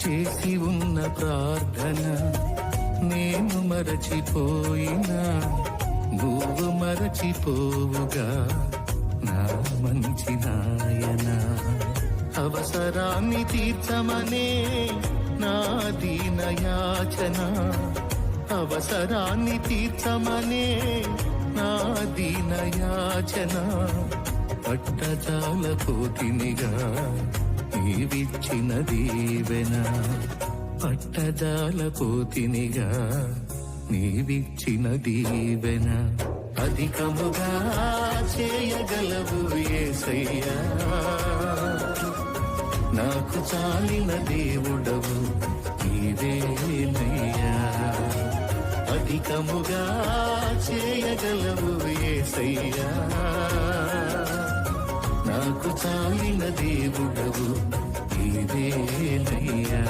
చేసి ఉన్న ప్రార్థన నేను మరచిపోయినా నువ్వు మరచిపోవుగా నా మంచి నాయన. అవసరాన్ని తీర్చమనే నా దీనయాచన, అవసరాన్ని తీర్చమనే నా దీనయాచన. పట్టజాల పోతినిగా నీవిచ్చిన దీవెన, పట్టజాల పోతినిగా నీవిచ్చిన దీవెన. అధికముగా చేయగలవు యేసయ్యా, నాకు చాలిన దేవుడవు నీవేనయ్యా. అధికముగా చేయగలవు యేసయ్యా, నాకు చాలిన దేవుడవు నీవేనయ్యా.